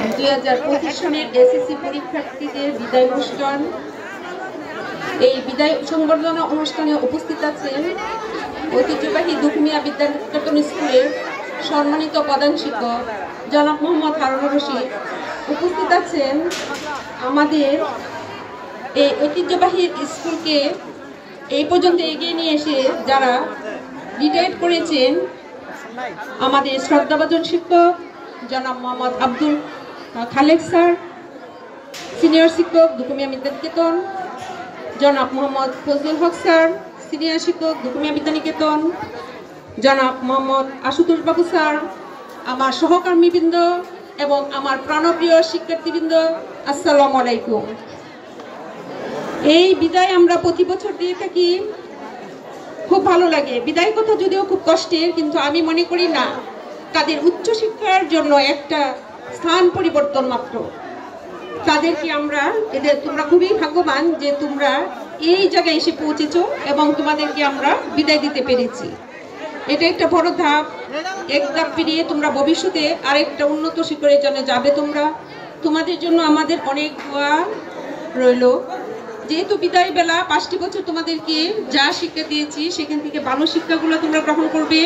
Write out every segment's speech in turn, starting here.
2025 সনের এসএসসি পরীক্ষার্থীদের বিদায় অনুষ্ঠান। এই বিদায় সংবর্ধনা অনুষ্ঠানে উপস্থিত আছেন ঐতিহ্যবাহী দুখমিয়া বিদ্যানিকেতন স্কুলের সম্মানিত প্রধান শিক্ষক জনাব মোহাম্মদ হারুনুর রশিদ। উপস্থিত আছেন আমাদের এই ঐতিহ্যবাহী স্কুলকে এই পর্যন্ত এগিয়ে নিয়ে এসে যারা রিটায়ার করেছেন আমাদের শ্রদ্ধাভাজন শিক্ষক জনাব মোহাম্মদ আব্দুল খালেক স্যার, সিনিয়র শিক্ষক দুখমিয়া বিদ্যানিকেতন জনাব মোহাম্মদ ফজলুল হক স্যার, সিনিয়র শিক্ষক দুখমিয়া বিদ্যানিকেতন জনাব মোহাম্মদ আশুতোষ বাবু স্যার, আমার সহকর্মীবৃন্দ এবং আমার প্রাণপ্রিয় শিক্ষার্থীবৃন্দ, আসসালামু আলাইকুম। এই বিদায় আমরা প্রতি বছর দিয়ে থাকি, খুব ভালো লাগে। বিদায় কথা যদিও খুব কষ্টের, কিন্তু আমি মনে করি না, তাদের উচ্চশিক্ষার জন্য একটা স্থান পরিবর্তন মাত্র। তাদেরকে আমরা তোমরা খুবই ভাগ্যবান যে তোমরা এই জায়গায় এসে পৌঁছেছো এবং তোমাদেরকে আমরা বিদায় দিতে পেরেছি। এটা একটা বড় ধাপ। এক ধাপ পেরিয়ে তোমরা ভবিষ্যতে আরেকটা উন্নত শিখরের জন্য যাবে। তোমাদের জন্য আমাদের অনেক দোয়া রইল। যেহেতু বিদায় বেলা 5টি বছর তোমাদেরকে যা শিক্ষা দিয়েছি সেখান থেকে ভালো শিক্ষাগুলো তোমরা গ্রহণ করবে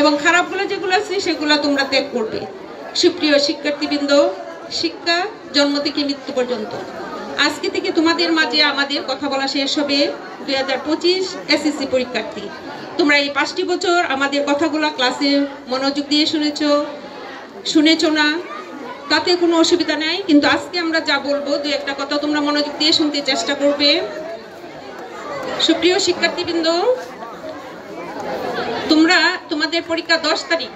এবং খারাপগুলো যেগুলো আছে সেগুলো তোমরা ত্যাগ করবে। সুপ্রিয় শিক্ষার্থীবৃন্দ, শিক্ষা জন্ম থেকে মৃত্যু পর্যন্ত। আজকে থেকে তোমাদের মাঝে আমাদের কথা বলা শেষ হবে। 2025 এসএসসি পরীক্ষার্থী, তোমরা এই 5টি বছর আমাদের কথাগুলো ক্লাসে মনোযোগ দিয়ে শুনেছো না, তাতে কোনো অসুবিধা নাই। কিন্তু আজকে আমরা যা বলবো দু একটা কথা তোমরা মনোযোগ দিয়ে শুনতে চেষ্টা করবে। সুপ্রিয় শিক্ষার্থীবৃন্দ, তোমরা তোমাদের পরীক্ষা 10ই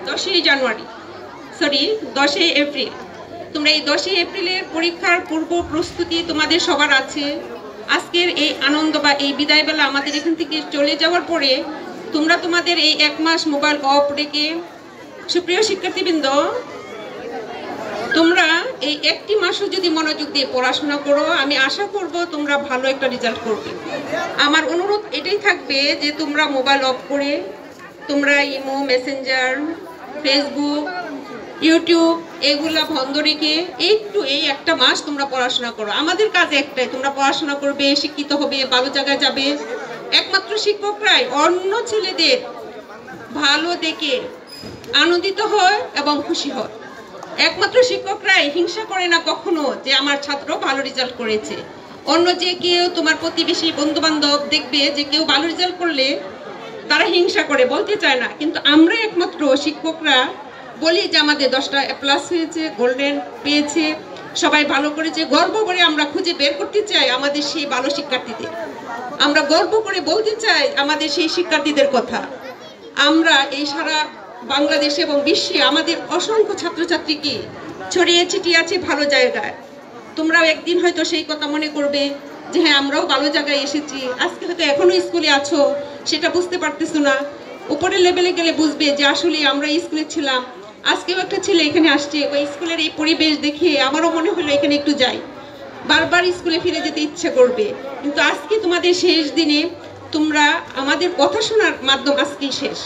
এপ্রিল। তোমরা এই 10ই এপ্রিলের পরীক্ষার পূর্ব প্রস্তুতি তোমাদের সবার আছে। আজকের এই আনন্দ বা এই বিদায় বেলা আমাদের এখান থেকে চলে যাওয়ার পরে তোমরা তোমাদের এই 1 মাস মোবাইল অফ রেখে, সুপ্রিয় শিক্ষার্থীবৃন্দ, তোমরা এই 1টি মাসও যদি মনোযোগ দিয়ে পড়াশোনা করো, আমি আশা করব তোমরা ভালো একটা রেজাল্ট করবে। আমার অনুরোধ এটাই থাকবে যে তোমরা মোবাইল অফ করে তোমরা ইমো, মেসেঞ্জার, ফেসবুক, ইউটিউব এগুলা বন্ধ রেখে একটু এই 1টা মাস তোমরা পড়াশোনা করো। আমাদের কাজ একটাই, তোমরা পড়াশোনা করবে, শিক্ষিত হবে, ভালো জায়গায় যাবে। একমাত্র শিক্ষকরাই অন্য ছেলেদের ভালো দেখে আনন্দিত হয় এবং খুশি হয়। একমাত্র শিক্ষকরাই হিংসা করে না কখনো যে আমার ছাত্র ভালো রেজাল্ট করেছে। অন্য যে কেউ তোমার প্রতিবেশী, বন্ধু বান্ধব দেখবে যে কেউ ভালো রেজাল্ট করলে তারা হিংসা করে, বলতে চায় না। কিন্তু আমরা একমাত্র শিক্ষকরা বলি যে আমাদের 10টা A+ হয়েছে, গোল্ডেন পেয়েছে, সবাই ভালো করেছে। গর্ব করে আমরা খুঁজে বের করতে চাই আমাদের সেই ভালো শিক্ষার্থীদের। আমরা গর্ব করে বলতে চাই আমাদের সেই শিক্ষার্থীদের কথা। আমরা এই সারা বাংলাদেশে এবং বিশ্বে আমাদের অসংখ্য ছাত্রছাত্রীকে ছড়িয়ে ছিটিয়ে আছে ভালো জায়গায়। তোমরাও একদিন হয়তো সেই কথা মনে করবে যে হ্যাঁ, আমরাও ভালো জায়গায় এসেছি। আজকে হয়তো এখনো স্কুলে আছো, সেটা বুঝতে পারতেছো না। উপরের লেভেলে গেলে বুঝবে যে আসলে আমরা স্কুলে ছিলাম। আজকেও একটা ছেলে এখানে আসছে, ওই স্কুলের এই পরিবেশ দেখে আমারও মনে হলো এখানে একটু যাই, বারবার স্কুলে ফিরে যেতে ইচ্ছে করবে। কিন্তু আজকে তোমাদের শেষ দিনে, তোমরা আমাদের কথা শোনার মাধ্যম আজকেই শেষ।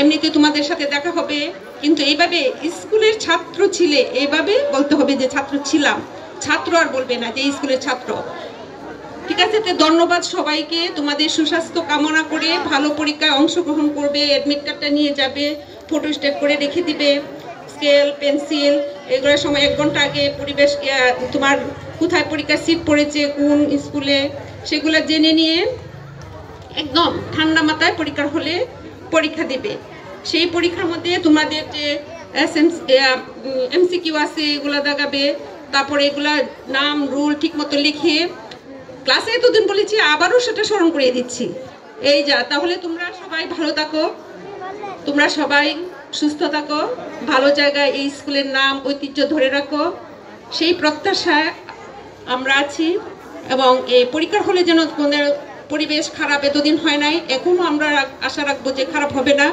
এমনিতে তোমাদের সাথে দেখা হবে, কিন্তু এইভাবে স্কুলের ছাত্র ছিলে এইভাবে বলতে হবে যে ছাত্র ছিলাম। ছাত্র আর বলবে না যে স্কুলের ছাত্র। ঠিক আছে, তো ধন্যবাদ সবাইকে। তোমাদের সুস্বাস্থ্য কামনা করে ভালো পরীক্ষায় অংশগ্রহণ করবে। অ্যাডমিট কার্ডটা নিয়ে যাবে, ফটো স্টেট করে রেখে দিবে। স্কেল, পেন্সিল এগুলোর সময় 1 ঘন্টা আগে পরিবেশ, তোমার কোথায় পরীক্ষার সিট পড়েছে, কোন স্কুলে, সেগুলো জেনে নিয়ে একদম ঠান্ডা মাথায় পরীক্ষার হলে পরীক্ষা দিবে। সেই পরীক্ষার মধ্যে তোমাদের যে MCQ আছে এগুলো দেখাবে। তারপরে এগুলা নাম, রুল ঠিক মতো লিখে, ক্লাসে এতদিন বলেছি আবারও সেটা স্মরণ করিয়ে দিচ্ছি। এই যা, তাহলে তোমরা সবাই ভালো থাকো, তোমরা সবাই সুস্থ থাকো, ভালো জায়গায় এই স্কুলের নাম, ঐতিহ্য ধরে রাখো, সেই প্রত্যাশায় আমরা আছি। এবং এই পরীক্ষার হলে যেন পরিবেশ খারাপ এতদিন হয় নাই, এখনো আমরা আশা রাখবো যে খারাপ হবে না।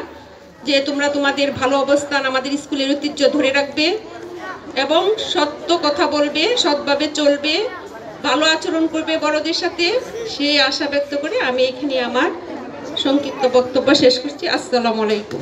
যে তোমরা তোমাদের ভালো অবস্থান আমাদের স্কুলের ঐতিহ্য ধরে রাখবে এবং সত্য কথা বলবে, সৎভাবে চলবে, ভালো আচরণ করবে বড়দের সাথে, সেই আশা ব্যক্ত করে আমি এখানে আমার সংক্ষিপ্ত বক্তব্য শেষ করছি। আসসালামু আলাইকুম।